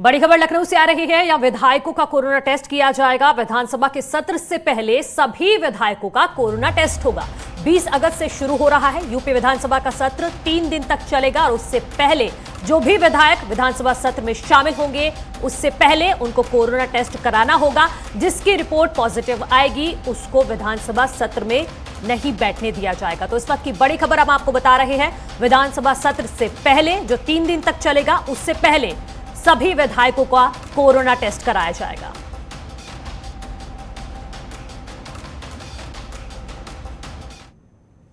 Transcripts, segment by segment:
बड़ी खबर लखनऊ से आ रही है। यहाँ विधायकों का कोरोना टेस्ट किया जाएगा। विधानसभा के सत्र से पहले सभी विधायकों का कोरोना टेस्ट होगा। 20 अगस्त से शुरू हो रहा है। यूपी विधानसभा का सत्र 3 दिन तक चलेगा और उससे पहले जो भी विधायक विधानसभा सत्र में शामिल होंगे उससे पहले उनको कोरोना टेस्ट कराना होगा। जिसकी रिपोर्ट पॉजिटिव आएगी उसको विधानसभा सत्र में नहीं बैठने दिया जाएगा। तो इस वक्त की बड़ी खबर हम आपको बता रहे हैं। विधानसभा सत्र से पहले जो 3 दिन तक चलेगा उससे पहले सभी विधायकों का कोरोना टेस्ट कराया जाएगा।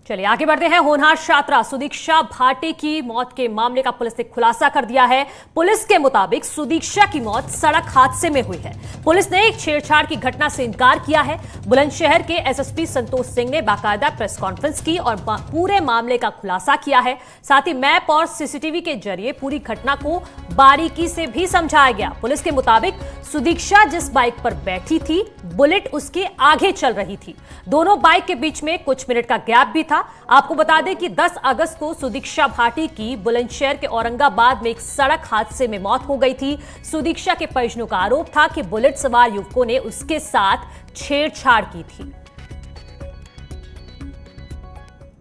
चलिए आगे बढ़ते हैं। होनहार छात्रा सुदीक्षा भाटी की मौत के मामले का पुलिस ने खुलासा कर दिया है। पुलिस के मुताबिक सुदीक्षा की मौत सड़क हादसे में हुई है। पुलिस ने एक छेड़छाड़ की घटना से इनकार किया है। बुलंदशहर के एसएसपी संतोष सिंह ने बाकायदा प्रेस कॉन्फ्रेंस की और पूरे मामले का खुलासा किया है। साथ ही मैप और सीसीटीवी के जरिए पूरी घटना को बारीकी से भी समझाया गया। पुलिस के मुताबिक सुदीक्षा जिस बाइक पर बैठी थी बुलेट उसके आगे चल रही थी। दोनों बाइक के बीच में कुछ मिनट का गैप भी था। आपको बता दें कि 10 अगस्त को सुदीक्षा भाटी की बुलंदशहर के औरंगाबाद में एक सड़क हादसे में मौत हो गई थी। सुदीक्षा के परिजनों का आरोप था कि बुलेट सवार युवकों ने उसके साथ छेड़छाड़ की थी।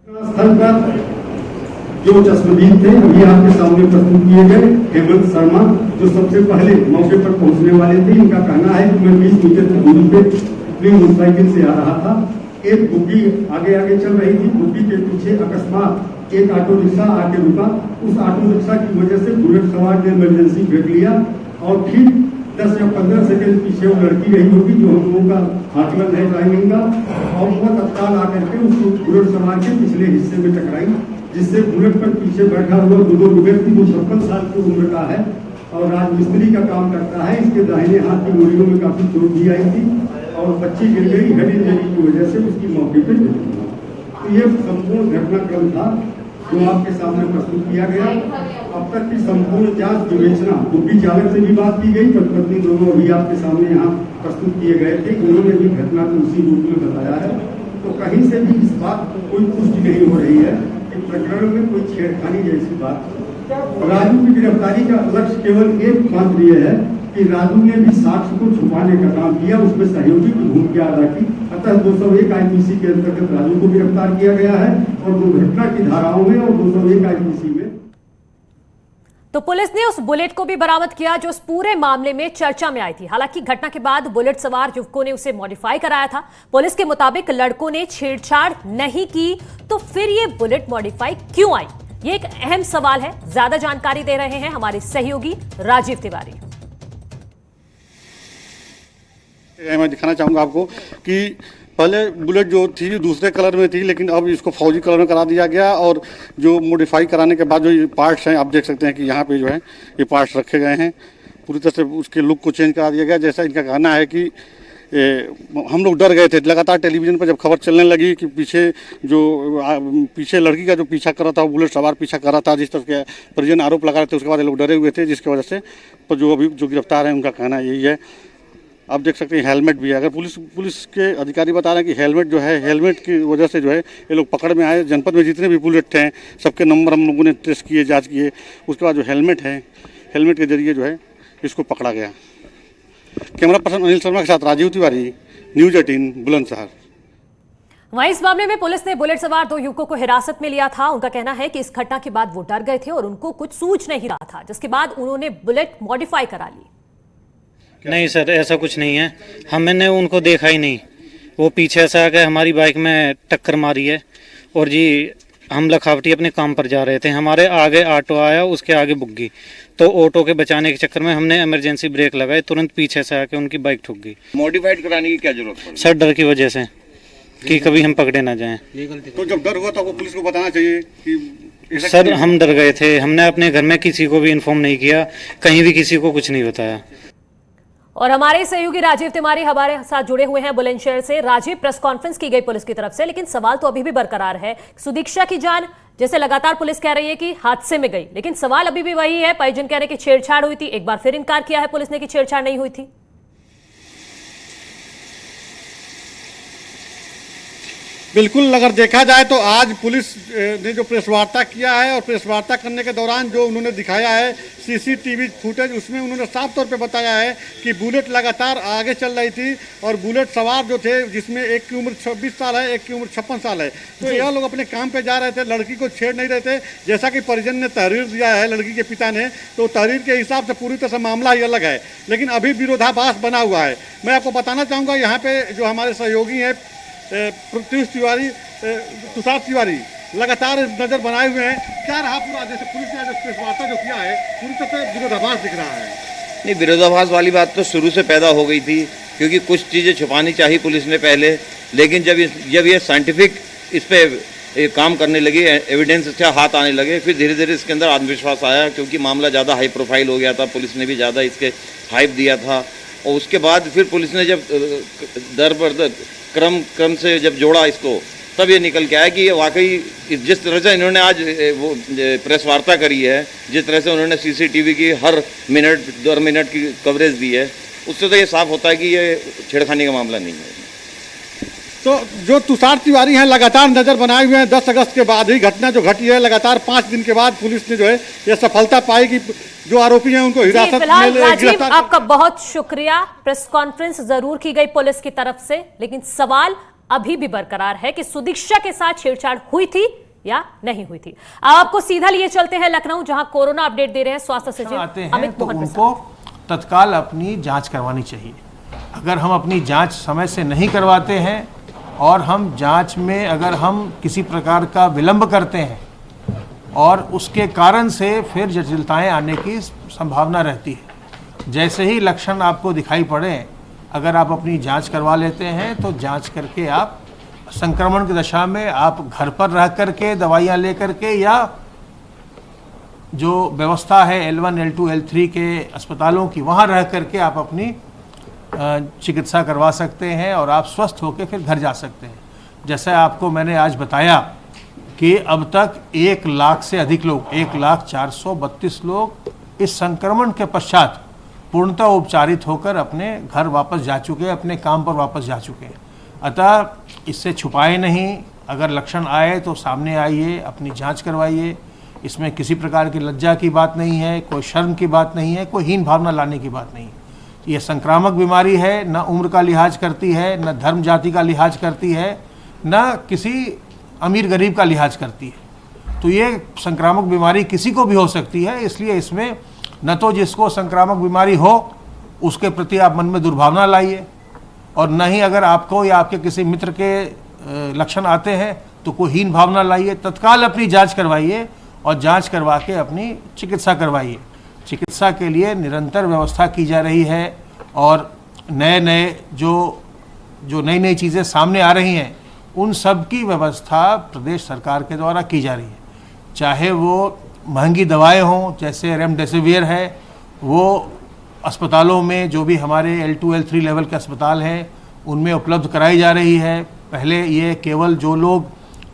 स्थल पर जो चश्मदीद थे अभी आपके सामने प्रस्तुत किए गए हेमंत शर्मा जो सबसे पहले मौके पर पहुंचने वाले थे। इनका कहना है कि मैं 20 मीटर की दूरी पे अपनी मोटरसाइकिल से आ रहा था। एक बुग्गी आगे आगे चल रही थी। बुग्गी के पीछे अकस्मात एक ऑटो रिक्शा आके रुका। उस ऑटो रिक्शा की वजह से बुलेट सवार ने इमरजेंसी ब्रेक लिया और ठीक 10 या 15 सेकंड पीछे वो लड़की रही होगी जो हम लोगों का आकलन है ड्राइविंग का, और वो तत्काल आकर के उस बुलेट सवार के पिछले हिस्से में टकराई, जिससे बुलेट पर पीछे बैठा हुआ दो व्यक्ति जो 56 साल की उम्र का है और राजमिस्त्री का काम करता है, इसके दाहिने हाथ की उंगलियों में काफी चोट भी आई थी और बच्ची गिर गई। हेड इंजरी की वजह से उसकी मौके पर मृत्यु हुई। तो ये संपूर्ण घटनाक्रम था जो आपके सामने प्रस्तुत किया गया। अब तक की संपूर्ण जांच विवेचना बुग्गी चालक से भी बात की गई। पत्नी दोनों अभी आपके सामने यहाँ प्रस्तुत किए गए थे। उन्होंने भी घटना को उसी रूप में बताया है। तो कहीं से भी इस बात कोई पुष्टि नहीं हो रही है कि प्रकरण में कोई छेड़खानी जैसी बात। राजू की गिरफ्तारी का लक्ष्य केवल एक मात्र यह है कि राजू ने भी साक्ष्य को छुपाने का काम किया, उसमें सहयोगी की भूमिका अदा की। अतः 201 आईपीसी के अंतर्गत राजू को गिरफ्तार किया गया है और दुर्घटना की धाराओं में और 201 आईपीसी में। तो पुलिस ने उस बुलेट को भी बरामद किया जो इस पूरे मामले में चर्चा में आई थी। हालांकि घटना के बाद बुलेट सवार युवकों ने उसे मॉडिफाई कराया था। पुलिस के मुताबिक लड़कों ने छेड़छाड़ नहीं की तो फिर ये बुलेट मॉडिफाई क्यों आई, ये एक अहम सवाल है। ज्यादा जानकारी दे रहे हैं हमारे सहयोगी राजीव तिवारी। मैं दिखाना चाहूंगा आपको कि पहले बुलेट जो थी दूसरे कलर में थी, लेकिन अब इसको फौजी कलर में करा दिया गया और जो मॉडिफाई कराने के बाद जो ये पार्ट्स हैं आप देख सकते हैं कि यहाँ पे जो है ये पार्ट्स रखे गए हैं। पूरी तरह से उसके लुक को चेंज करा दिया गया। जैसा इनका कहना है कि हम लोग डर गए थे। लगातार टेलीविजन पर जब खबर चलने लगी कि पीछे लड़की का जो पीछा कर रहा था वो बुलेट सवार पीछा कर रहा था, जिस तरह के परिजन आरोप लगा रहे थे, उसके बाद ये लोग डरे हुए थे, जिसकी वजह से तो जो अभी जो गिरफ्तार है उनका कहना यही है। आप देख सकते हैं हेलमेट भी है। अगर पुलिस के अधिकारी बता रहे हैं कि हेलमेट जो है, हेलमेट की वजह से जो है ये लोग पकड़ में आए। जनपद में जितने भी बुलेट थे सबके नंबर हम लोगों ने टेस्ट किए, जांच किए। उसके बाद जो हेलमेट है, हेलमेट के जरिए जो है इसको पकड़ा गया। कैमरा पर्सन अनिल शर्मा के साथ राजीव तिवारी, न्यूज 18 बुलंदशहर। वहीं इस मामले में पुलिस ने बुलेट सवार 2 युवकों को हिरासत में लिया था। उनका कहना है कि इस घटना के बाद वो डर गए थे और उनको कुछ सूझ नहीं रहा था, जिसके बाद उन्होंने बुलेट मॉडिफाई करा ली। नहीं सर, ऐसा कुछ नहीं है। हमने उनको देखा ही नहीं। वो पीछे से आकर हमारी बाइक में टक्कर मारी है और जी हम लखावटी अपने काम पर जा रहे थे। हमारे आगे ऑटो आया, उसके आगे बुग्गी, तो ऑटो के बचाने के चक्कर में हमने इमरजेंसी ब्रेक लगाए, तुरंत पीछे से आके उनकी बाइक ठुक गई। मॉडिफाइड कराने की क्या जरूरत पड़ी? सर डर की वजह से कि कभी हम पकड़े ना जाएं। तो जब डर हुआ तो आपको पुलिस को बताना चाहिए कि सर हम डर गए थे। हमने अपने घर में किसी को भी इन्फॉर्म नहीं किया, कहीं भी किसी को कुछ नहीं बताया। और हमारे सहयोगी राजीव तिवारी हमारे साथ जुड़े हुए हैं बुलंदशहर से। राजीव, प्रेस कॉन्फ्रेंस की गई पुलिस की तरफ से, लेकिन सवाल तो अभी भी बरकरार है। सुदीक्षा की जान जैसे लगातार पुलिस कह रही है कि हादसे में गई, लेकिन सवाल अभी भी वही है। परिजन कह रहे हैं कि छेड़छाड़ हुई थी। एक बार फिर इनकार किया है पुलिस ने कि छेड़छाड़ नहीं हुई थी। बिल्कुल, अगर देखा जाए तो आज पुलिस ने जो प्रेस वार्ता किया है और प्रेस वार्ता करने के दौरान जो उन्होंने दिखाया है सीसीटीवी फुटेज, उसमें उन्होंने साफ तौर पे बताया है कि बुलेट लगातार आगे चल रही थी और बुलेट सवार जो थे, जिसमें एक की उम्र 26 साल है, एक की उम्र 56 साल है, तो यह लोग अपने काम पे जा रहे थे, लड़की को छेड़ नहीं रहे थे। जैसा कि परिजन ने तहरीर दिया है लड़की के पिता ने, तो तहरीर के हिसाब से पूरी तरह से मामला ही अलग है, लेकिन अभी विरोधाभास बना हुआ है। मैं आपको बताना चाहूँगा, यहाँ पे जो हमारे सहयोगी हैं प्रत्युष तिवारी, तुषार तिवारी, लगातार नजर बनाए हुए हैं। क्या रहा पूरा, जैसे पुलिस ने प्रेस वार्ता जो किया है, पूरी तरह से विरोधाभास दिख रहा है? नहीं, विरोधाभास वाली बात तो शुरू से पैदा हो गई थी, क्योंकि कुछ चीज़ें छुपानी चाहिए पुलिस ने पहले, लेकिन जब ये साइंटिफिक इस पे काम करने लगी, एविडेंस इसके हाथ आने लगे, फिर धीरे धीरे इसके अंदर आत्मविश्वास आया, क्योंकि मामला ज़्यादा हाई प्रोफाइल हो गया था, पुलिस ने भी ज़्यादा इसके हाइप दिया था। और उसके बाद फिर पुलिस ने जब दर पर दर क्रम से जब जोड़ा इसको, तब ये निकल के आया कि ये वाकई जिस तरह से इन्होंने आज वो प्रेस वार्ता करी है, जिस तरह से उन्होंने सीसीटीवी की हर मिनट 2 मिनट की कवरेज दी है, उससे तो ये साफ होता है कि ये छेड़खानी का मामला नहीं है। तो जो तुषार तिवारी हैं, लगातार नजर बनाए हुए हैं। 10 अगस्त के बाद ही घटना जो घटी है, लगातार 5 दिन के बाद पुलिस ने जो है ये सफलता पाई कि जो आरोपी हैं उनको हिरासत फिलहाल में राजीव, गिरफ्तार। आपका बहुत शुक्रिया। प्रेस कॉन्फ्रेंस जरूर की गई पुलिस की तरफ से, लेकिन सवाल अभी भी बरकरार है कि सुदीक्षा के साथ छेड़छाड़ हुई थी या नहीं हुई थी। अब आपको सीधा लिए चलते हैं लखनऊ, जहां कोरोना अपडेट दे रहे हैं स्वास्थ्य सचिव अमित तो मोहन उनको तत्काल अपनी जांच करवानी चाहिए। अगर हम अपनी जांच समय से नहीं करवाते हैं और हम जांच में अगर हम किसी प्रकार का विलंब करते हैं और उसके कारण से फिर जटिलताएं आने की संभावना रहती है। जैसे ही लक्षण आपको दिखाई पड़े, अगर आप अपनी जांच करवा लेते हैं तो जांच करके आप संक्रमण की दशा में आप घर पर रह करके दवाइयां ले करके, या जो व्यवस्था है L1, L2, L3 के अस्पतालों की, वहां रह करके आप अपनी चिकित्सा करवा सकते हैं और आप स्वस्थ होकर फिर घर जा सकते हैं। जैसा आपको मैंने आज बताया कि अब तक 1 लाख से अधिक लोग, 1,04,32 लोग इस संक्रमण के पश्चात पूर्णतः उपचारित होकर अपने घर वापस जा चुके हैं, अपने काम पर वापस जा चुके हैं। अतः इससे छुपाए नहीं, अगर लक्षण आए तो सामने आइए, अपनी जांच करवाइए। इसमें किसी प्रकार की लज्जा की बात नहीं है, कोई शर्म की बात नहीं है, कोई हीन भावना लाने की बात नहीं है। ये संक्रामक बीमारी है, न उम्र का लिहाज करती है, न धर्म जाति का लिहाज करती है, न किसी अमीर गरीब का लिहाज करती है। तो ये संक्रामक बीमारी किसी को भी हो सकती है, इसलिए इसमें न तो जिसको संक्रामक बीमारी हो उसके प्रति आप मन में दुर्भावना लाइए, और न ही अगर आपको या आपके किसी मित्र के लक्षण आते हैं तो कोई हीन भावना लाइए। तत्काल अपनी जांच करवाइए और जांच करवा के अपनी चिकित्सा करवाइए। चिकित्सा के लिए निरंतर व्यवस्था की जा रही है और नए जो नई चीज़ें सामने आ रही हैं, उन सब की व्यवस्था प्रदेश सरकार के द्वारा की जा रही है। चाहे वो महंगी दवाएं हों, जैसे रेमडेसिविर है, वो अस्पतालों में जो भी हमारे L2, L3 लेवल के अस्पताल हैं उनमें उपलब्ध कराई जा रही है। पहले ये केवल जो लोग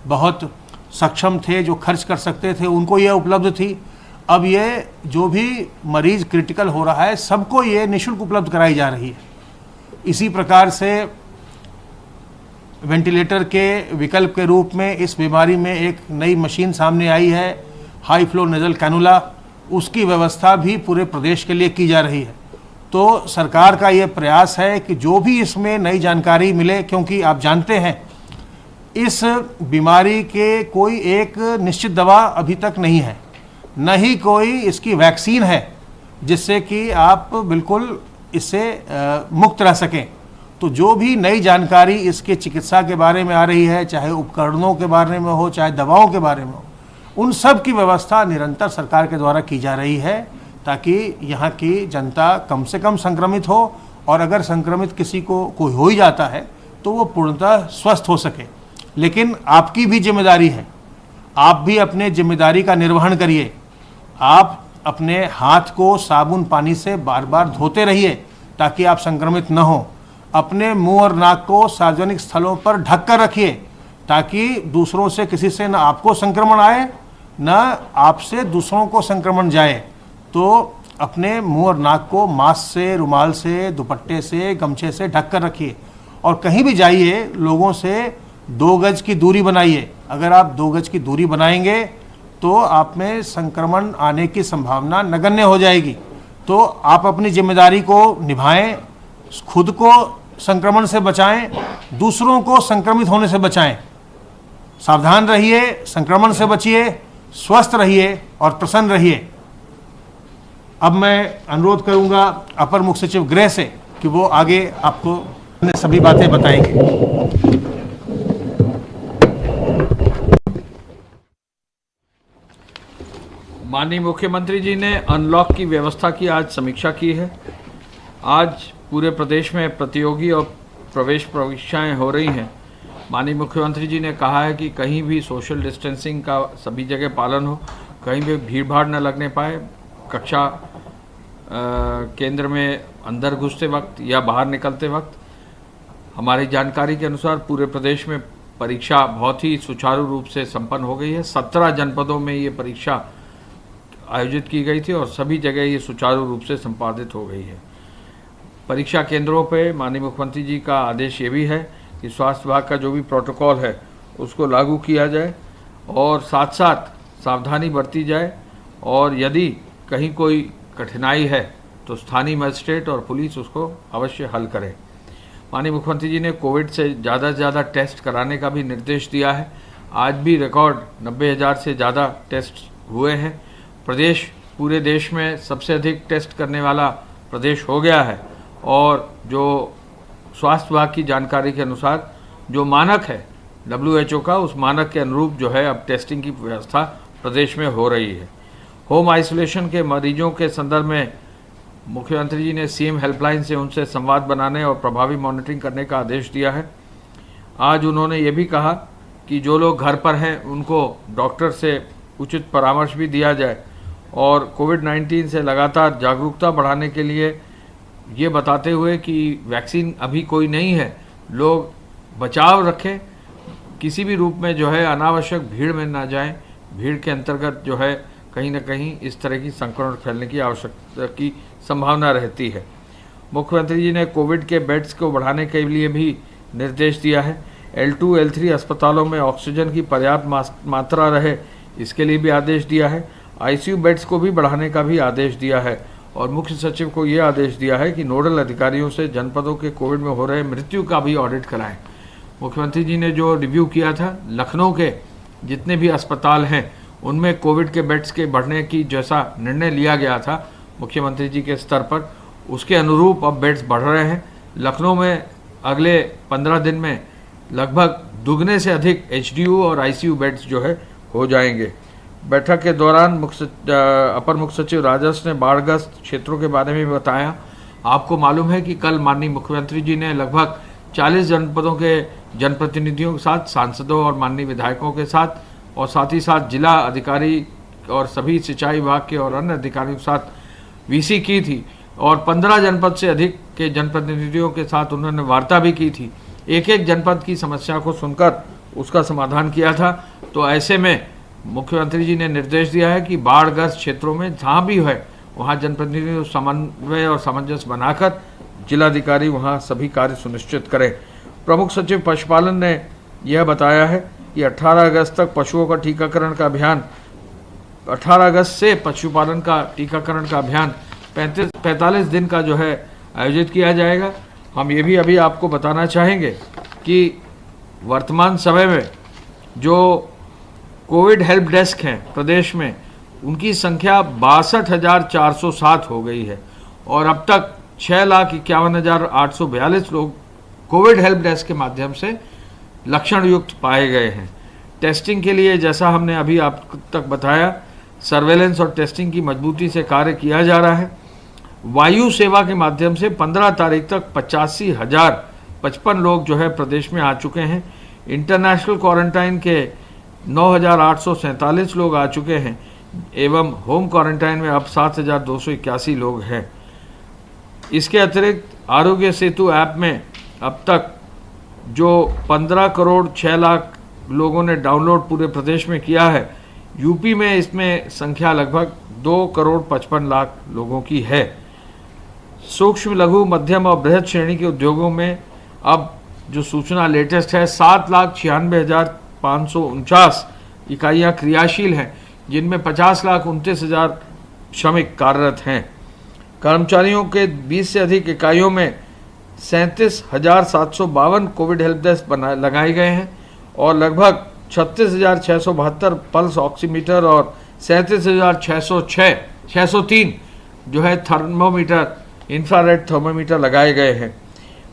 बहुत सक्षम थे, जो खर्च कर सकते थे, उनको ये उपलब्ध थी। अब ये जो भी मरीज क्रिटिकल हो रहा है, सबको ये निःशुल्क उपलब्ध कराई जा रही है। इसी प्रकार से वेंटिलेटर के विकल्प के रूप में इस बीमारी में एक नई मशीन सामने आई है, हाई फ्लो नेजल कैनुला, उसकी व्यवस्था भी पूरे प्रदेश के लिए की जा रही है। तो सरकार का ये प्रयास है कि जो भी इसमें नई जानकारी मिले, क्योंकि आप जानते हैं इस बीमारी के कोई एक निश्चित दवा अभी तक नहीं है, न ही कोई इसकी वैक्सीन है जिससे कि आप बिल्कुल इससे मुक्त रह सकें। तो जो भी नई जानकारी इसके चिकित्सा के बारे में आ रही है, चाहे उपकरणों के बारे में हो, चाहे दवाओं के बारे में हो, उन सब की व्यवस्था निरंतर सरकार के द्वारा की जा रही है, ताकि यहाँ की जनता कम से कम संक्रमित हो, और अगर संक्रमित किसी को कोई हो ही जाता है तो वो पूर्णतः स्वस्थ हो सके। लेकिन आपकी भी जिम्मेदारी है, आप भी अपने जिम्मेदारी का निर्वहन करिए। आप अपने हाथ को साबुन पानी से बार बार धोते रहिए ताकि आप संक्रमित न हो। अपने मुंह और नाक को सार्वजनिक स्थलों पर ढक कर रखिए ताकि दूसरों से किसी से न आपको संक्रमण आए, न आपसे दूसरों को संक्रमण जाए। तो अपने मुंह और नाक को मास्क से, रुमाल से, दुपट्टे से, गमछे से ढक कर रखिए, और कहीं भी जाइए लोगों से 2 गज की दूरी बनाइए। अगर आप 2 गज की दूरी बनाएंगे तो आप में संक्रमण आने की संभावना नगण्य हो जाएगी। तो आप अपनी जिम्मेदारी को निभाएं, खुद को संक्रमण से बचाएं, दूसरों को संक्रमित होने से बचाएं। सावधान रहिए, संक्रमण से बचिए, स्वस्थ रहिए और प्रसन्न रहिए। अब मैं अनुरोध करूंगा अपर मुख्य सचिव गृह से कि वो आगे आपको सभी बातें बताएंगे। माननीय मुख्यमंत्री जी ने अनलॉक की व्यवस्था की आज समीक्षा की है। आज पूरे प्रदेश में प्रतियोगी और प्रवेश परीक्षाएं हो रही हैं। माननीय मुख्यमंत्री जी ने कहा है कि कहीं भी सोशल डिस्टेंसिंग का सभी जगह पालन हो, कहीं भी भीड़ भाड़ न लगने पाए। कक्षा केंद्र में अंदर घुसते वक्त या बाहर निकलते वक्त हमारी जानकारी के अनुसार पूरे प्रदेश में परीक्षा बहुत ही सुचारू रूप से संपन्न हो गई है। 17 जनपदों में ये परीक्षा आयोजित की गई थी और सभी जगह ये सुचारू रूप से संपादित हो गई है। परीक्षा केंद्रों पे माननीय मुख्यमंत्री जी का आदेश ये भी है कि स्वास्थ्य विभाग का जो भी प्रोटोकॉल है उसको लागू किया जाए और साथ साथ सावधानी बरती जाए, और यदि कहीं कोई कठिनाई है तो स्थानीय मजिस्ट्रेट और पुलिस उसको अवश्य हल करे। माननीय मुख्यमंत्री जी ने कोविड से ज़्यादा टेस्ट कराने का भी निर्देश दिया है। आज भी रिकॉर्ड 90,000 से ज़्यादा टेस्ट हुए हैं। प्रदेश पूरे देश में सबसे अधिक टेस्ट करने वाला प्रदेश हो गया है, और जो स्वास्थ्य विभाग की जानकारी के अनुसार जो मानक है WHO का, उस मानक के अनुरूप जो है अब टेस्टिंग की व्यवस्था प्रदेश में हो रही है। होम आइसोलेशन के मरीजों के संदर्भ में मुख्यमंत्री जी ने CM हेल्पलाइन से उनसे संवाद बनाने और प्रभावी मॉनिटरिंग करने का आदेश दिया है। आज उन्होंने ये भी कहा कि जो लोग घर पर हैं उनको डॉक्टर से उचित परामर्श भी दिया जाए, और कोविड-19 से लगातार जागरूकता बढ़ाने के लिए ये बताते हुए कि वैक्सीन अभी कोई नहीं है, लोग बचाव रखें, किसी भी रूप में जो है अनावश्यक भीड़ में ना जाएं। भीड़ के अंतर्गत जो है कहीं ना कहीं इस तरह की संक्रमण फैलने की आवश्यकता की संभावना रहती है। मुख्यमंत्री जी ने कोविड के बेड्स को बढ़ाने के लिए भी निर्देश दिया है। L2, L3 अस्पतालों में ऑक्सीजन की पर्याप्त मात्रा रहे, इसके लिए भी आदेश दिया है। ICU बेड्स को भी बढ़ाने का भी आदेश दिया है, और मुख्य सचिव को ये आदेश दिया है कि नोडल अधिकारियों से जनपदों के कोविड में हो रहे मृत्यु का भी ऑडिट कराएं। मुख्यमंत्री जी ने जो रिव्यू किया था, लखनऊ के जितने भी अस्पताल हैं उनमें कोविड के बेड्स के बढ़ने की जैसा निर्णय लिया गया था मुख्यमंत्री जी के स्तर पर, उसके अनुरूप अब बेड्स बढ़ रहे हैं। लखनऊ में अगले 15 दिन में लगभग दुगने से अधिक HDU और ICU बेड्स जो है हो जाएंगे। बैठक के दौरान अपर मुख्य सचिव राजस्व ने बाढ़ग्रस्त क्षेत्रों के बारे में बताया। आपको मालूम है कि कल माननीय मुख्यमंत्री जी ने लगभग 40 जनपदों के जनप्रतिनिधियों के साथ, सांसदों और माननीय विधायकों के साथ, और साथ ही साथ जिला अधिकारी और सभी सिंचाई विभाग के और अन्य अधिकारियों के साथ VC की थी, और 15 जनपद से अधिक के जनप्रतिनिधियों के साथ उन्होंने वार्ता भी की थी। एक एक जनपद की समस्या को सुनकर उसका समाधान किया था। तो ऐसे में मुख्यमंत्री जी ने निर्देश दिया है कि बाढ़ग्रस्त क्षेत्रों में जहाँ भी है वहाँ जनप्रतिनिधियों समन्वय और सामंजस्य बनाकर जिलाधिकारी वहाँ सभी कार्य सुनिश्चित करें। प्रमुख सचिव पशुपालन ने यह बताया है कि 18 अगस्त तक पशुओं का टीकाकरण का अभियान 18 अगस्त से पशुपालन का टीकाकरण का अभियान 45 दिन का जो है आयोजित किया जाएगा। हम ये भी अभी आपको बताना चाहेंगे कि वर्तमान समय में जो कोविड हेल्प डेस्क हैं प्रदेश में, उनकी संख्या 62,407 हो गई है, और अब तक 6,51,842 लोग कोविड हेल्प डेस्क के माध्यम से लक्षण युक्त पाए गए हैं। टेस्टिंग के लिए जैसा हमने अभी आप तक बताया, सर्वेलेंस और टेस्टिंग की मजबूती से कार्य किया जा रहा है। वायु सेवा के माध्यम से 15 तारीख तक 85,055 लोग जो है प्रदेश में आ चुके हैं। इंटरनेशनल क्वारंटाइन के 9,847 लोग आ चुके हैं, एवं होम क्वारंटाइन में अब 7,281 लोग हैं। इसके अतिरिक्त आरोग्य सेतु ऐप में अब तक जो 15 करोड़ 6 लाख लोगों ने डाउनलोड पूरे प्रदेश में किया है, यूपी में इसमें संख्या लगभग 2 करोड़ 55 लाख लोगों की है। सूक्ष्म, लघु, मध्यम और बृहद श्रेणी के उद्योगों में अब जो सूचना लेटेस्ट है, 7,96,549 इकाइयाँ क्रियाशील हैं, जिनमें 50,29,000 श्रमिक कार्यरत हैं। कर्मचारियों के 20 से अधिक इकाइयों में 37,752 कोविड हेल्प डेस्क लगाए गए हैं और लगभग 36,672 पल्स ऑक्सीमीटर और 37,603 जो है थर्मोमीटर, इंफ्रारेड थर्मोमीटर लगाए गए हैं।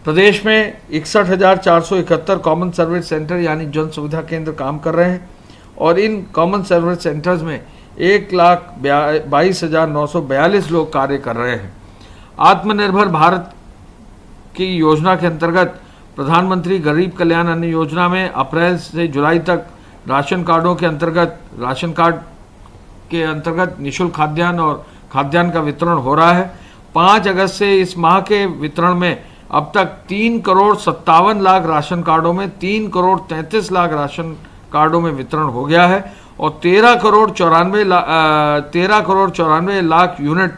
प्रदेश में 61,471 कॉमन सर्विस सेंटर यानी जन सुविधा केंद्र काम कर रहे हैं और इन कॉमन सर्विस सेंटर्स में 1,22,942 लोग कार्य कर रहे हैं। आत्मनिर्भर भारत की योजना के अंतर्गत प्रधानमंत्री गरीब कल्याण अन्न योजना में अप्रैल से जुलाई तक राशन कार्ड के अंतर्गत निःशुल्क खाद्यान्न और खाद्यान्न का वितरण हो रहा है। 5 अगस्त से इस माह के वितरण में अब तक 3,57,00,000 राशन कार्डों में 3,33,00,000 राशन कार्डों में वितरण हो गया है और 13,94,00,000 यूनिट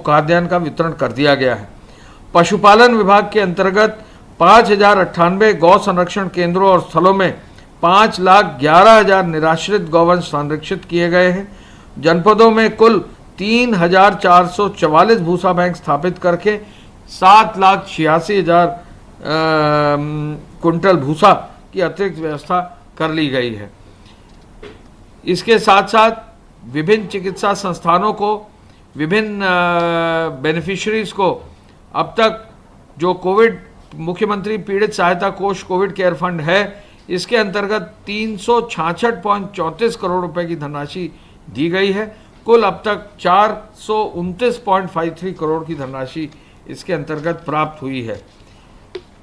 खाद्यान्न का वितरण कर दिया गया है। पशुपालन विभाग के अंतर्गत 5,098 गौ संरक्षण केंद्रों और स्थलों में 5,11,000 निराश्रित गौवंश संरक्षित किए गए हैं। जनपदों में कुल 3,444 भूसा बैंक स्थापित करके 7,86,000 कुंटल भूसा की अतिरिक्त व्यवस्था कर ली गई है। इसके साथ साथ विभिन्न चिकित्सा संस्थानों को, विभिन्न बेनिफिशियरीज को अब तक जो कोविड मुख्यमंत्री पीड़ित सहायता कोष कोविड केयर फंड है, इसके अंतर्गत 366.34 करोड़ रुपए की धनराशि दी गई है। कुल अब तक 429.53 करोड़ की धनराशि इसके अंतर्गत प्राप्त हुई है।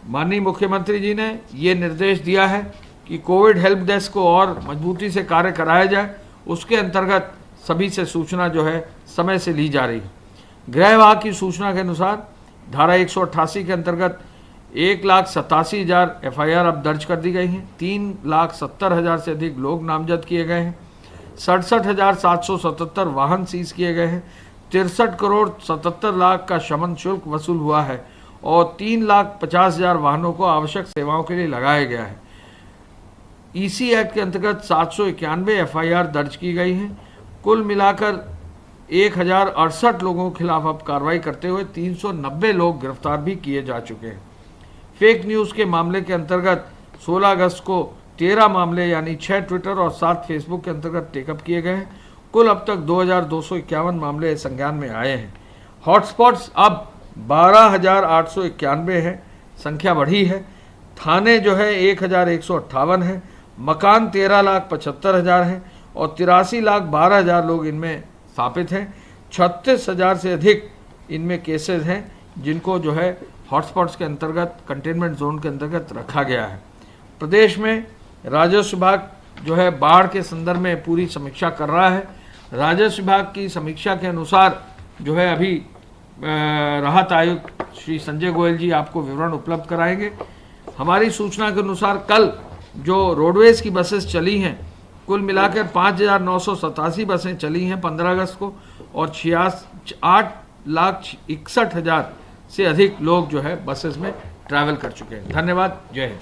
माननीय मुख्यमंत्री जी ने ये निर्देश दिया है कि कोविड हेल्प डेस्क को और मजबूती से कार्य कराया जाए। उसके अंतर्गत सभी से सूचना जो है समय से ली जा रही है। गृह विभाग की सूचना के अनुसार धारा 188 के अंतर्गत 1,87,000 FIR अब दर्ज कर दी गई हैं। 3,70,000 से अधिक लोग नामजद किए गए हैं। 67,777 वाहन सीज किए गए हैं। 63,77,00,000 का शमन शुल्क वसूल हुआ है और 3,50,000 वाहनों को आवश्यक सेवाओं के लिए लगाया गया है। EC एक्ट के अंतर्गत 791 FIR दर्ज की गई हैं। कुल मिलाकर 1,068 लोगों के खिलाफ अब कार्रवाई करते हुए 390 लोग गिरफ्तार भी किए जा चुके हैं। फेक न्यूज़ के मामले के अंतर्गत 16 अगस्त को 13 मामले यानी 6 ट्विटर और 7 फेसबुक के अंतर्गत टेकअप किए गए हैं। कुल अब तक 2,251 मामले संज्ञान में आए हैं। हॉटस्पॉट्स अब 12,891 है, संख्या बढ़ी है। थाने जो है 1,158 है। मकान 13,75,000 है और 83,12,000 लोग इनमें स्थापित हैं। 36,000 से अधिक इनमें केसेस हैं जिनको जो है हॉटस्पॉट्स के अंतर्गत, कंटेनमेंट जोन के अंतर्गत रखा गया है। प्रदेश में राजस्व विभाग जो है बाढ़ के संदर्भ में पूरी समीक्षा कर रहा है। राजस्व विभाग की समीक्षा के अनुसार जो है अभी राहत आयुक्त श्री संजय गोयल जी आपको विवरण उपलब्ध कराएंगे। हमारी सूचना के अनुसार कल जो रोडवेज की बसेस चली हैं, कुल मिलाकर 5,987 बसें चली हैं 15 अगस्त को और 8,61,000 से अधिक लोग जो है बसेस में ट्रैवल कर चुके हैं। धन्यवाद। जय हिंद।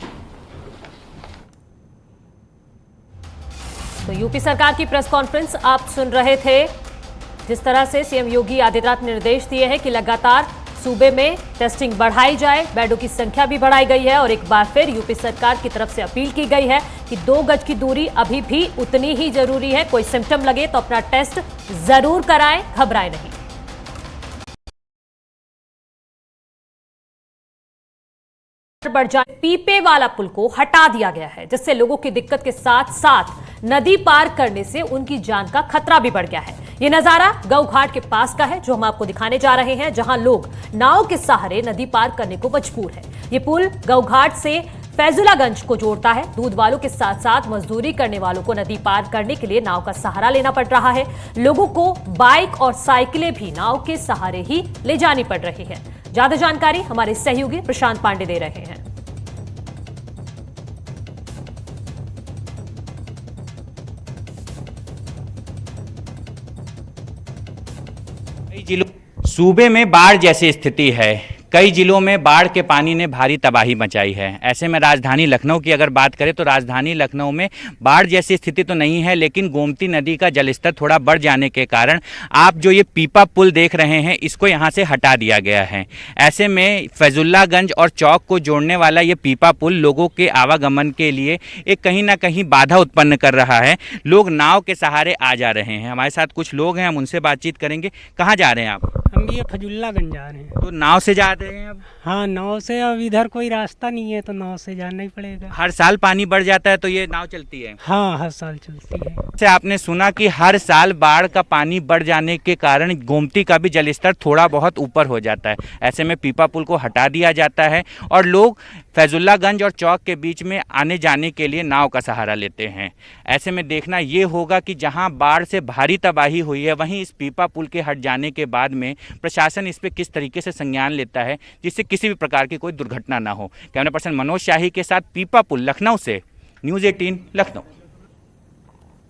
तो यूपी सरकार की प्रेस कॉन्फ्रेंस आप सुन रहे थे। जिस तरह से सीएम योगी आदित्यनाथ ने निर्देश दिए हैं कि लगातार सूबे में टेस्टिंग बढ़ाई जाए, बेडों की संख्या भी बढ़ाई गई है और एक बार फिर यूपी सरकार की तरफ से अपील की गई है कि 2 गज की दूरी अभी भी उतनी ही जरूरी है। कोई सिम्टम लगे तो अपना टेस्ट जरूर कराएं, घबराएं नहीं। बढ़ जाए, पीपे वाला पुल को हटा दिया गया है, जिससे लोगों की दिक्कत के साथ साथ नदी पार करने से उनकी जान का खतरा भी बढ़ गया है। यह नजारा गौ घाट के पास का है, जो हम आपको दिखाने जा रहे हैं, जहां लोग नाव के सहारे नदी पार करने को मजबूर है। यह पुल गौ घाट से फैजुलागंज को जोड़ता है। दूध वालों के साथ साथ मजदूरी करने वालों को नदी पार करने के लिए नाव का सहारा लेना पड़ रहा है। लोगों को बाइक और साइकिलें भी नाव के सहारे ही ले जानी पड़ रही है। ज्यादा जानकारी हमारे सहयोगी प्रशांत पांडे दे रहे हैं। सूबे में बाढ़ जैसी स्थिति है। कई जिलों में बाढ़ के पानी ने भारी तबाही मचाई है। ऐसे में राजधानी लखनऊ की अगर बात करें तो राजधानी लखनऊ में बाढ़ जैसी स्थिति तो नहीं है, लेकिन गोमती नदी का जलस्तर थोड़ा बढ़ जाने के कारण आप जो ये पीपा पुल देख रहे हैं इसको यहाँ से हटा दिया गया है। ऐसे में फैजुल्लागंज और चौक को जोड़ने वाला ये पीपा पुल लोगों के आवागमन के लिए एक कहीं ना कहीं बाधा उत्पन्न कर रहा है। लोग नाव के सहारे आ जा रहे हैं। हमारे साथ कुछ लोग हैं, हम उनसे बातचीत करेंगे। कहाँ जा रहे हैं आप? हम ये फजुल्लागंज जा रहे हैं। तो नाव से जा रहे हैं अब? हाँ, नाव से। अब इधर कोई रास्ता नहीं है तो नाव से जाना ही पड़ेगा। हर साल पानी बढ़ जाता है तो ये नाव चलती है? हाँ, हर साल चलती है। से आपने सुना कि हर साल बाढ़ का पानी बढ़ जाने के कारण गोमती का भी जलस्तर थोड़ा बहुत ऊपर हो जाता है। ऐसे में पीपा पुल को हटा दिया जाता है और लोग फैजुल्लागंज और चौक के बीच में आने जाने के लिए नाव का सहारा लेते हैं। ऐसे में देखना ये होगा कि जहां बाढ़ से भारी तबाही हुई है वहीं इस पीपा पुल के हट जाने के बाद में प्रशासन इस पर किस तरीके से संज्ञान लेता है जिससे किसी भी प्रकार की कोई दुर्घटना ना हो। कैमरा पर्सन मनोज शाही के साथ पीपा पुल लखनऊ से न्यूज़ 18 लखनऊ।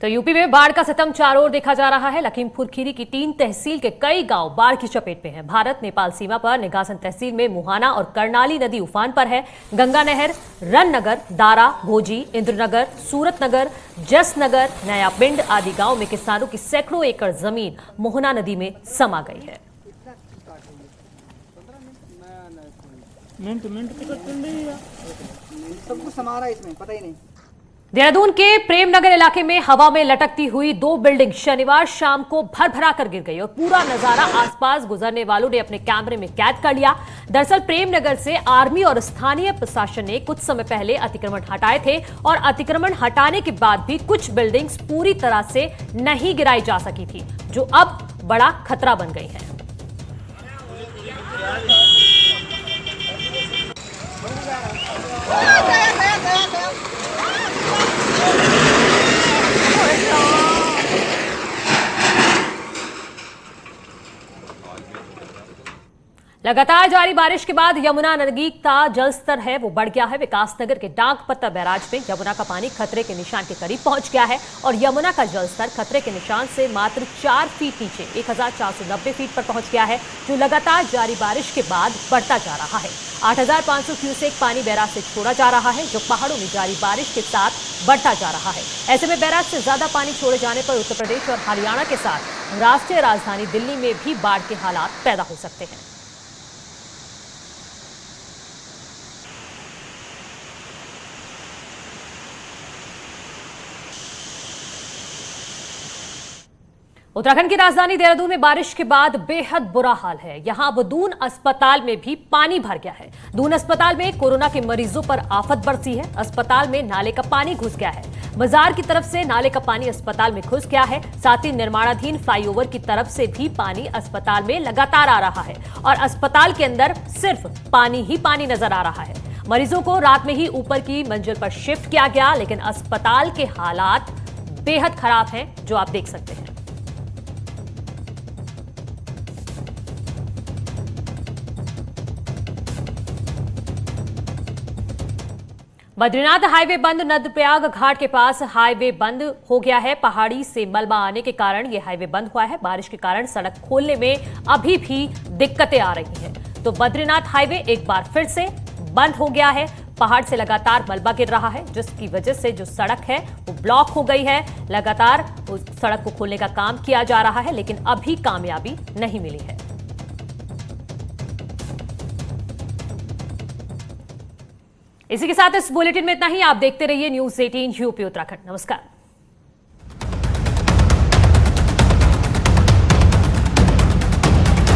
तो यूपी में बाढ़ का सितम चारों ओर देखा जा रहा है। लखीमपुर खीरी की 3 तहसील के कई गांव बाढ़ की चपेट में हैं। भारत नेपाल सीमा पर निगासन तहसील में मुहाना और कर्नाली नदी उफान पर है। गंगा नहर, रन नगर, दारा, भोजी, इंद्रनगर, सूरत नगर, जस नगर, नया पिंड आदि गांव में किसानों की सैकड़ों एकड़ जमीन मोहना नदी में समा गई है। सब कुछ समा रहा है इसमें, पता ही नहीं। देहरादून के प्रेमनगर इलाके में हवा में लटकती हुई 2 बिल्डिंग शनिवार शाम को भर-भरा कर गिर गई और पूरा नजारा आसपास गुजरने वालों ने अपने कैमरे में कैद कर लिया। दरअसल प्रेमनगर से आर्मी और स्थानीय प्रशासन ने कुछ समय पहले अतिक्रमण हटाए थे और अतिक्रमण हटाने के बाद भी कुछ बिल्डिंग्स पूरी तरह से नहीं गिराई जा सकी थी, जो अब बड़ा खतरा बन गई है। लगातार जारी बारिश के बाद यमुना नदी का जलस्तर है वो बढ़ गया है। विकासनगर के डाकपत्ता बैराज में यमुना का पानी खतरे के निशान के करीब पहुंच गया है और यमुना का जलस्तर खतरे के निशान से मात्र 4 फीट नीचे 1490 फीट पर पहुंच गया है, जो लगातार जारी बारिश के बाद बढ़ता जा रहा है। 8500 क्यूसेक पानी बैराज से छोड़ा जा रहा है, जो पहाड़ों में जारी बारिश के साथ बढ़ता जा रहा है। ऐसे में बैराज से ज्यादा पानी छोड़े जाने पर उत्तर प्रदेश और हरियाणा के साथ राष्ट्रीय राजधानी दिल्ली में भी बाढ़ के हालात पैदा हो सकते हैं। उत्तराखंड की राजधानी देहरादून में बारिश के बाद बेहद बुरा हाल है। यहां अब दून अस्पताल में भी पानी भर गया है। दून अस्पताल में कोरोना के मरीजों पर आफत बरसी है। अस्पताल में नाले का पानी घुस गया है। बाजार की तरफ से नाले का पानी अस्पताल में घुस गया है। साथ ही निर्माणाधीन फ्लाईओवर की तरफ से भी पानी अस्पताल में लगातार आ रहा है और अस्पताल के अंदर सिर्फ पानी ही पानी नजर आ रहा है। मरीजों को रात में ही ऊपर की मंजिल पर शिफ्ट किया गया, लेकिन अस्पताल के हालात बेहद खराब हैं, जो आप देख सकते हैं। बद्रीनाथ हाईवे बंद। नंदप्रयाग घाट के पास हाईवे बंद हो गया है। पहाड़ी से मलबा आने के कारण यह हाईवे बंद हुआ है। बारिश के कारण सड़क खोलने में अभी भी दिक्कतें आ रही हैं। तो बद्रीनाथ हाईवे एक बार फिर से बंद हो गया है। पहाड़ से लगातार मलबा गिर रहा है, जिसकी वजह से जो सड़क है वो ब्लॉक हो गई है। लगातार उस सड़क को खोलने का काम किया जा रहा है, लेकिन अभी कामयाबी नहीं मिली है। इसी के साथ इस बुलेटिन में इतना ही। आप देखते रहिए न्यूज़ 18 यूपी उत्तराखंड। नमस्कार।